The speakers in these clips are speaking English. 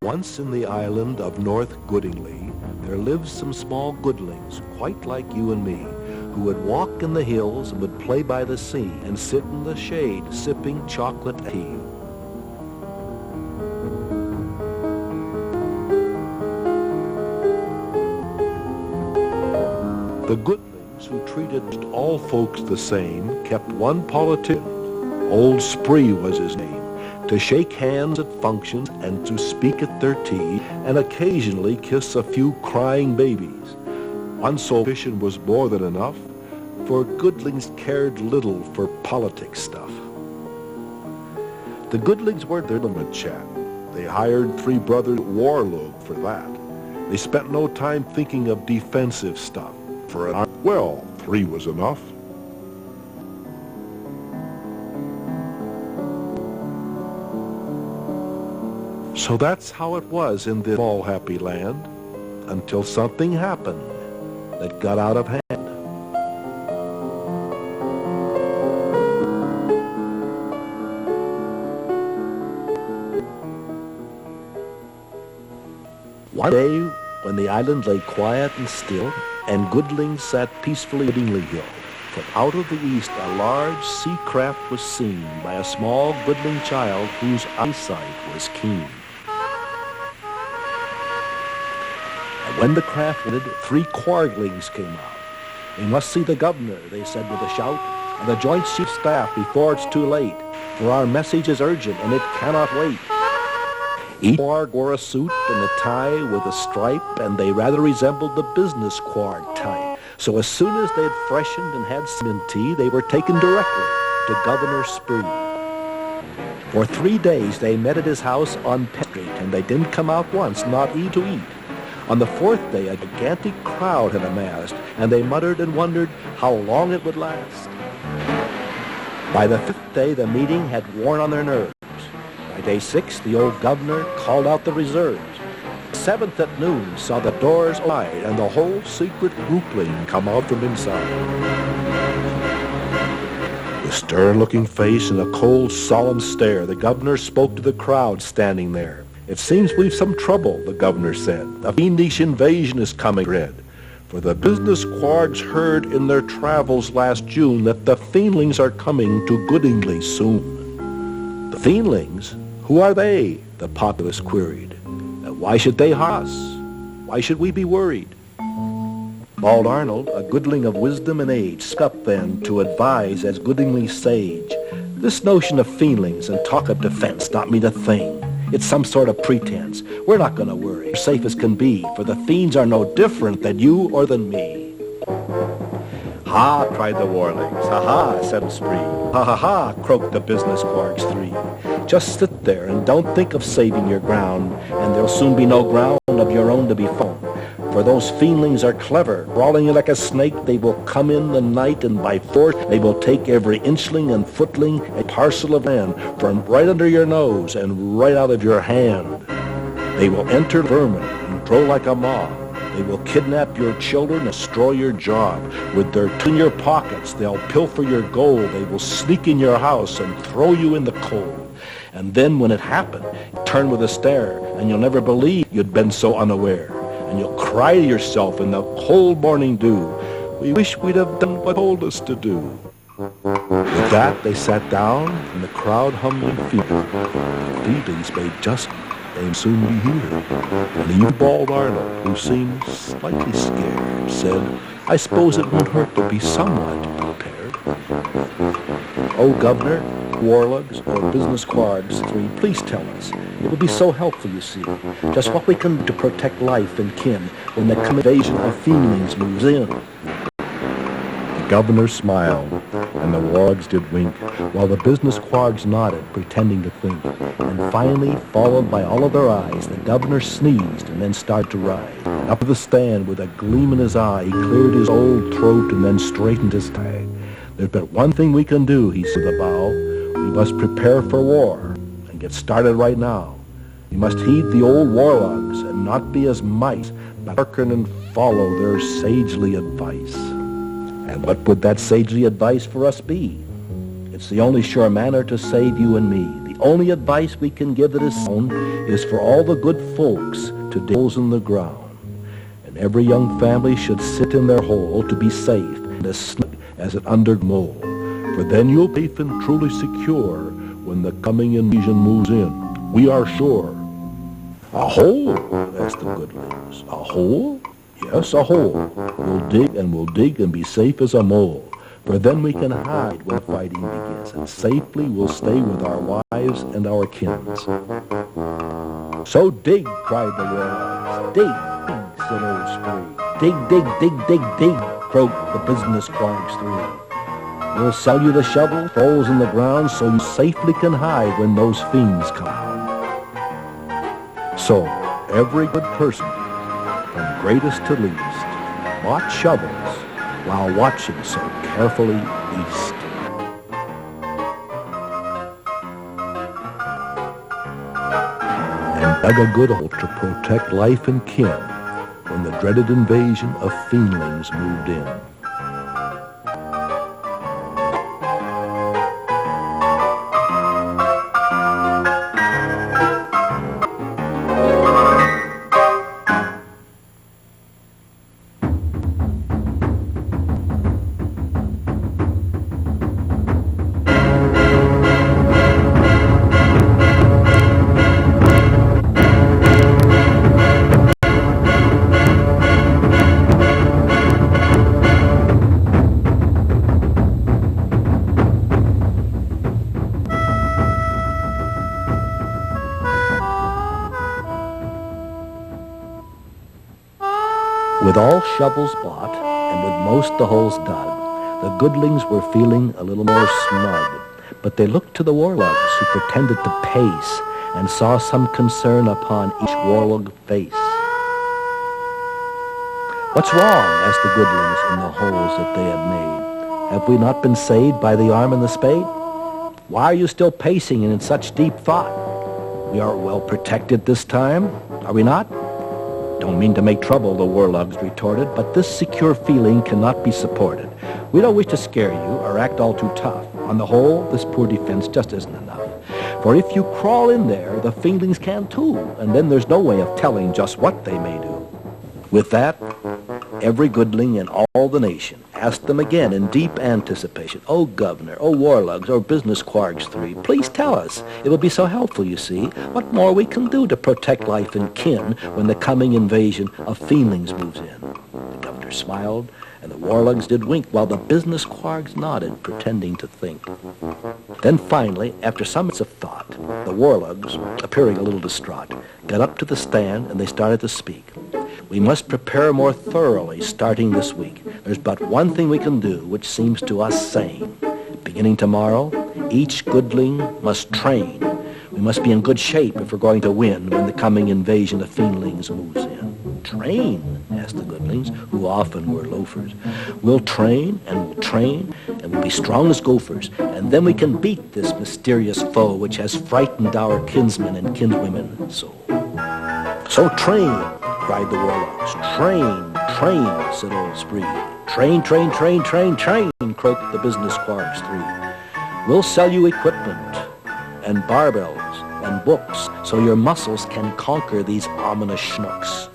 Once in the island of North Goodingly, there lived some small goodlings, quite like you and me, who would walk in the hills and would play by the sea and sit in the shade sipping chocolate tea. The goodlings, who treated all folks the same, kept one politician. Old Spree was his name, to shake hands at functions and to speak at their tea and occasionally kiss a few crying babies. One politician was more than enough, for goodlings cared little for politics stuff. The goodlings weren't their limit chat. They hired three brothers warlord for that. They spent no time thinking of defensive stuff. For an army, well, three was enough. So that's how it was in this small happy land, until something happened that got out of hand. One day, when the island lay quiet and still, and goodlings sat peacefully at Dingley Hill, from out of the east a large sea craft was seen by a small goodling child whose eyesight was keen. And when the craft landed, three quarglings came out. "We must see the governor," they said with a shout, "and the Joint Chief Staff before it's too late, for our message is urgent and it cannot wait." Each quarg wore a suit and a tie with a stripe, and they rather resembled the business quarg type. So as soon as they had freshened and had some tea, they were taken directly to Governor Spree. For 3 days they met at his house on Penn Street, and they didn't come out once, not even to eat. On the 4th day, a gigantic crowd had amassed, and they muttered and wondered how long it would last. By the 5th day, the meeting had worn on their nerves. By day 6, the old governor called out the reserves. The 7th at noon saw the doors wide and the whole secret groupling come out from inside. With stern-looking face and a cold, solemn stare, the governor spoke to the crowd standing there. "It seems we've some trouble," the governor said. "A fiendish invasion is coming, Red. For the business quargs heard in their travels last June that the fiendlings are coming to Goodingly soon." "The fiendlings? Who are they?" the populace queried. "Why should they harm us? Why should we be worried?" Bald Arnold, a goodling of wisdom and age, spoke up then to advise as Goodingly's sage. "This notion of fiendlings and talk of defense don't mean a thing. It's some sort of pretense. We're not going to worry. We're safe as can be, for the fiends are no different than you or than me." "Ha!" cried the warlings. "Ha ha!" said Spree. "Ha ha ha!" croaked the business quargs three. "Just sit there and don't think of saving your ground, and there'll soon be no ground of your own to be found. For those fiendlings are clever. Crawling like a snake, they will come in the night, and by force they will take every inchling and footling, a parcel of land, from right under your nose and right out of your hand. They will enter vermin and grow like a mob. They will kidnap your children and destroy your job. With their tongue in your pockets, they'll pilfer your gold. They will sneak in your house and throw you in the cold. And then when it happened, you turn with a stare, and you'll never believe you'd been so unaware. And you'll cry to yourself in the cold morning dew, 'We wish we'd have done what told us to do.'" With that, they sat down, and the crowd hummed in fear. The fiendlings made just they'd soon be here. And even Bald Arnold, who seemed slightly scared, said, "I suppose it won't hurt to be somewhat prepared." "Oh, Governor, warlugs, or business quargs three, please tell us. It would be so helpful, you see. Just what we can do to protect life and kin when the invasion of fiendlings moves in." The governor smiled, and the warlugs did wink, while the business quargs nodded, pretending to think. And finally, followed by all of their eyes, the governor sneezed and then started to rise. And up to the stand, with a gleam in his eye, he cleared his old throat and then straightened his tie. "There's but one thing we can do," he said with a bow. "We must prepare for war and get started right now. We must heed the old warlogs and not be as mice, but hearken and follow their sagely advice." And what would that sagely advice for us be? It's the only sure manner to save you and me, the The only advice we can give that is sound is for all the good folks to dig holes in the ground. And every young family should sit in their hole to be safe and as snug as an under mole. For then you'll be safe and truly secure when the coming invasion moves in. We are sure. A hole? Asked the goodlings. A hole? Yes, a hole. We'll dig and be safe as a mole. For then we can hide when fighting begins, and safely we'll stay with our wives and our kins. So dig, cried the warlocks. Dig, dig, said old Spree. Dig, dig, dig, dig, dig, croaked the business quargs three. We'll sell you the shovel, holes in the ground, so you safely can hide when those fiends come. So, every good person, from greatest to least, bought shovels while watching so carefully east. And dug a good hole to protect life and kin when the dreaded invasion of fiendlings moved in. With all shovels bought, and with most the holes dug, the goodlings were feeling a little more snug. But they looked to the warlogs, who pretended to pace, and saw some concern upon each warlog face. "What's wrong?" asked the goodlings in the holes that they had made. "Have we not been saved by the arm and the spade? Why are you still pacing and in such deep thought? We are well protected this time, are we not?" "Don't mean to make trouble," the warlogs retorted, "but this secure feeling cannot be supported. We don't wish to scare you or act all too tough. On the whole, this poor defense just isn't enough. For if you crawl in there, the fiendlings can too, and then there's no way of telling just what they may do." With that, every goodling in all the nation asked them again in deep anticipation, "Oh, governor, oh, warlogs, oh, business quargs three, please tell us. It will be so helpful, you see, what more we can do to protect life and kin when the coming invasion of fiendlings moves in." The governor smiled, and the warlogs did wink, while the business quargs nodded, pretending to think. Then finally, after some minutes of thought, the warlogs, appearing a little distraught, got up to the stand and they started to speak. "We must prepare more thoroughly starting this week. There's but one thing we can do, which seems to us sane. Beginning tomorrow, each goodling must train. We must be in good shape if we're going to win when the coming invasion of fiendlings moves in." "Train?" asked the goodlings, who often were loafers. "We'll train, and we'll be strong as gophers, and then we can beat this mysterious foe which has frightened our kinsmen and kinswomen so." "So train!" cried the warlocks. "Train, train," said old Spree. "Train, train, train, train, train," croaked the business quargs three. "We'll sell you equipment and barbells and books so your muscles can conquer these ominous schnooks."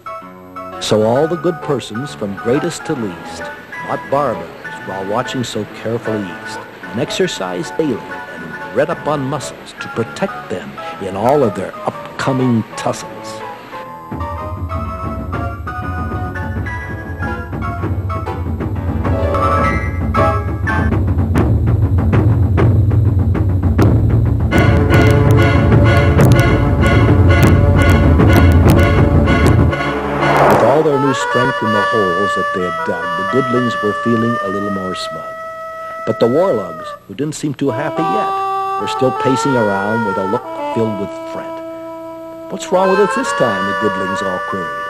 So all the good persons, from greatest to least, bought barbells while watching so carefully east, and exercised daily and read up on muscles to protect them in all of their upcoming tussles. Strength in the holes that they had dug, the goodlings were feeling a little more smug. But the warlogs, who didn't seem too happy yet, were still pacing around with a look filled with fret. "What's wrong with us this time?" the goodlings all queried.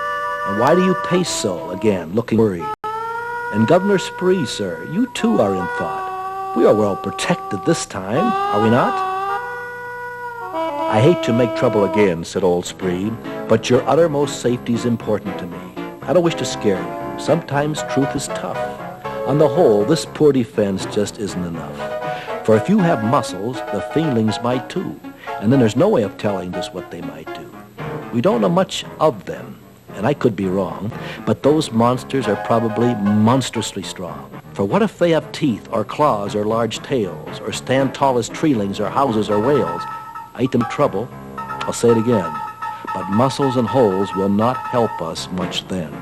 "And why do you pace so?" again, looking worried. "And Governor Spree, sir, you too are in thought. We are well protected this time, are we not?" "I hate to make trouble again," said old Spree, "but your uttermost safety is important to me. I don't wish to scare you. Sometimes truth is tough. On the whole, this poor defense just isn't enough. For if you have muscles, the fiendlings might too. And then there's no way of telling just what they might do. We don't know much of them, and I could be wrong, but those monsters are probably monstrously strong. For what if they have teeth or claws or large tails, or stand tall as treelings or houses or whales? Item trouble, I'll say it again, but muscles and holes will not help us much then.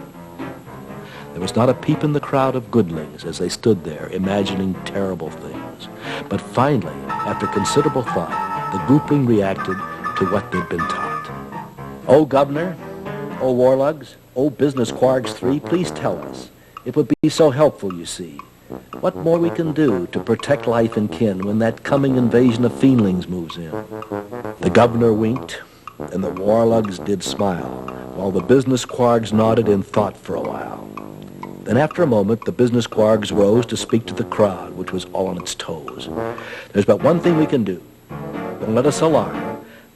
There was not a peep in the crowd of goodlings as they stood there imagining terrible things. But finally, after considerable thought, the grouping reacted to what they'd been taught. "Oh, Governor, oh, Warlugs, oh, Business Quargs 3, please tell us. It would be so helpful, you see. What more we can do to protect life and kin when that coming invasion of fiendlings moves in." The governor winked, and the Warlugs did smile, while the Business Quargs nodded in thought for a while. Then after a moment, the Business Quargs rose to speak to the crowd, which was all on its toes. "There's but one thing we can do. Don't let us alarm,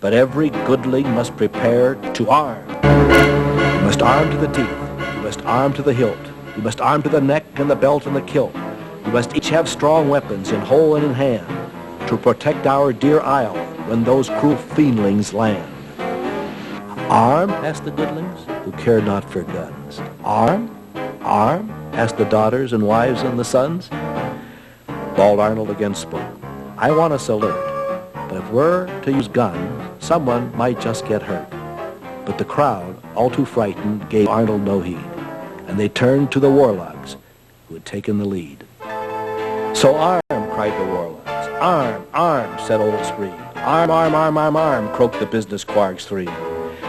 but every goodling must prepare to arm. You must arm to the teeth. You must arm to the hilt. You must arm to the neck and the belt and the kilt. You must each have strong weapons in whole and in hand to protect our dear isle when those cruel fiendlings land." "Arm?" asked the goodlings, who cared not for guns. "Arm? Arm?" asked the daughters and wives and the sons. Bald Arnold again spoke. "I want us alert, but if we're to use guns, someone might just get hurt." But the crowd, all too frightened, gave Arnold no heed, and they turned to the Warlogs, who had taken the lead. "So arm!" cried the Warlogs. "Arm, arm!" said Old Spree. "Arm, arm, arm, arm, arm!" croaked the Business Quargs 3.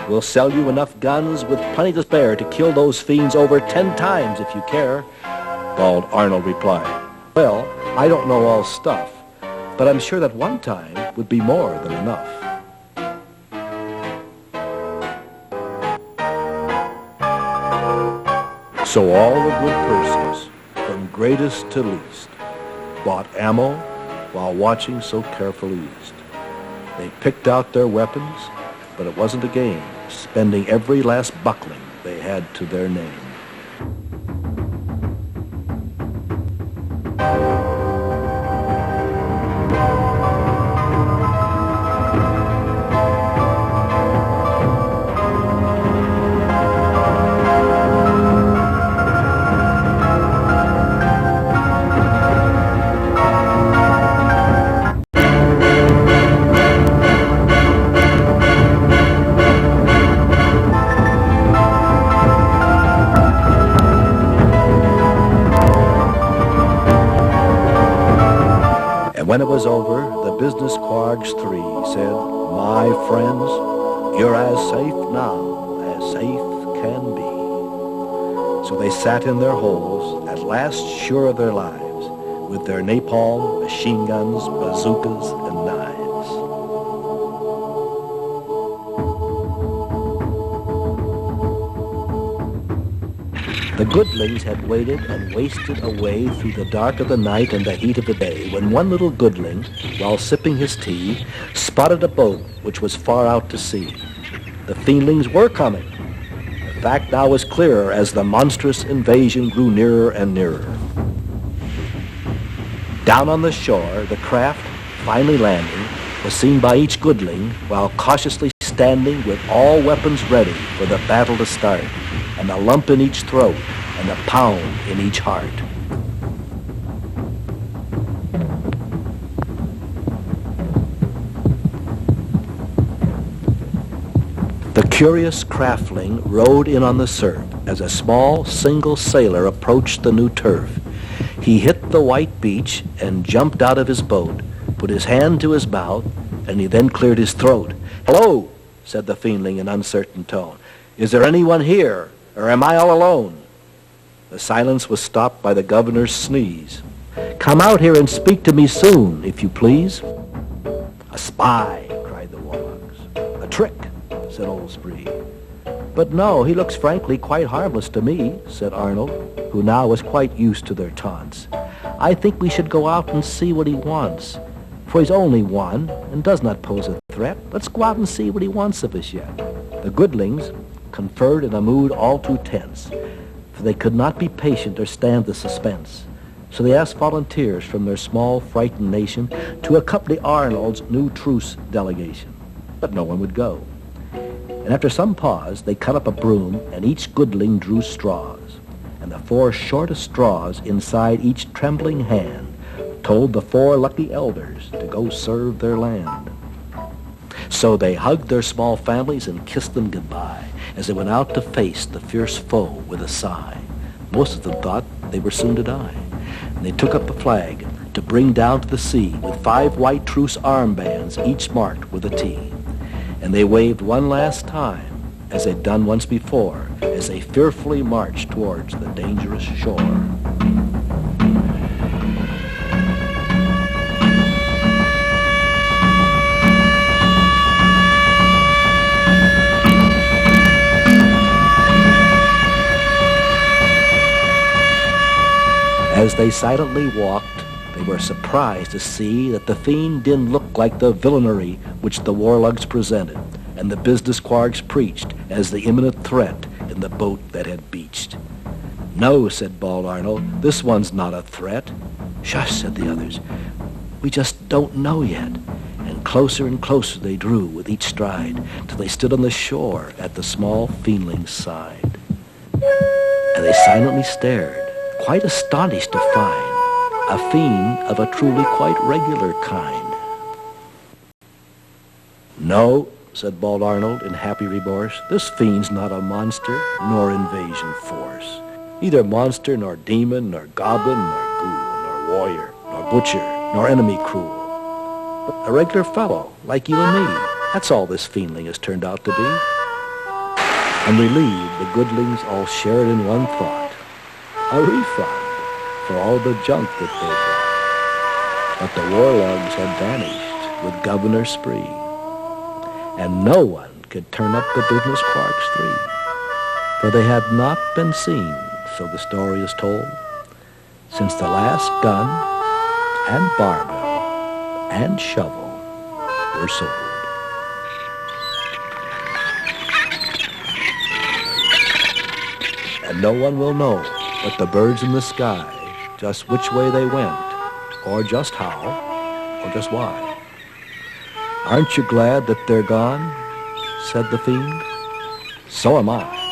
"We'll sell you enough guns with plenty to spare to kill those fiends over 10 times if you care." Bald Arnold replied, "Well, I don't know all stuff, but I'm sure that one time would be more than enough." So all the good persons, from greatest to least, bought ammo while watching so carefully east. They picked out their weapons, but it wasn't a game, spending every last buckling they had to their name. When it was over, the Business Quargs 3 said, "My friends, you're as safe now as safe can be." So they sat in their holes, at last sure of their lives, with their napalm, machine guns, bazookas, and knives. The goodlings had waited and wasted away through the dark of the night and the heat of the day when one little goodling, while sipping his tea, spotted a boat which was far out to sea. The fiendlings were coming. The fact now was clearer as the monstrous invasion grew nearer and nearer. Down on the shore, the craft, finally landing, was seen by each goodling while cautiously standing with all weapons ready for the battle to start, and a lump in each throat, and a pound in each heart. The curious craftling rode in on the surf as a small single sailor approached the new turf. He hit the white beach and jumped out of his boat, put his hand to his mouth, and he then cleared his throat. "Hello," said the fiendling in uncertain tone. "Is there anyone here? Or am I all alone?" The silence was stopped by the governor's sneeze. "Come out here and speak to me soon, if you please." "A spy," cried the Warlocks. "A trick," said Old Spree. "But no, he looks frankly quite harmless to me," said Arnold, who now was quite used to their taunts. "I think we should go out and see what he wants, for he's only one and does not pose a threat. Let's go out and see what he wants of us yet." The goodlings conferred in a mood all too tense, for they could not be patient or stand the suspense. So they asked volunteers from their small, frightened nation to accompany Arnold's new truce delegation. but no one would go. And after some pause, they cut up a broom, and each goodling drew straws. And the 4 shortest straws inside each trembling hand told the 4 lucky elders to go serve their land. So they hugged their small families and kissed them goodbye as they went out to face the fierce foe with a sigh. Most of them thought they were soon to die. And they took up a flag to bring down to the sea with 5 white truce armbands, each marked with a T. And they waved one last time, as they'd done once before, as they fearfully marched towards the dangerous shore. As they silently walked, they were surprised to see that the fiend didn't look like the villainy which the warlugs presented and the business quarks preached as the imminent threat in the boat that had beached. "No," said Bald Arnold, "this one's not a threat." "Shush," said the others, "we just don't know yet." And closer they drew with each stride till they stood on the shore at the small fiendling's side. And they silently stared, quite astonished to find a fiend of a truly quite regular kind. "No," said Bald Arnold in happy remorse, "this fiend's not a monster nor invasion force. Neither monster nor demon nor goblin nor ghoul nor warrior nor butcher nor enemy cruel. But a regular fellow like you and me. That's all this fiendling has turned out to be." And relieved, the goodlings all shared in one thought: a refund for all the junk that they brought. But the warlugs had vanished with Governor Spree, and no one could turn up the business quarks 3, for they had not been seen, so the story is told, since the last gun and barbell and shovel were sold. And no one will know but the birds in the sky just which way they went, or just how, or just why. "Aren't you glad that they're gone?" said the fiend. "So am I."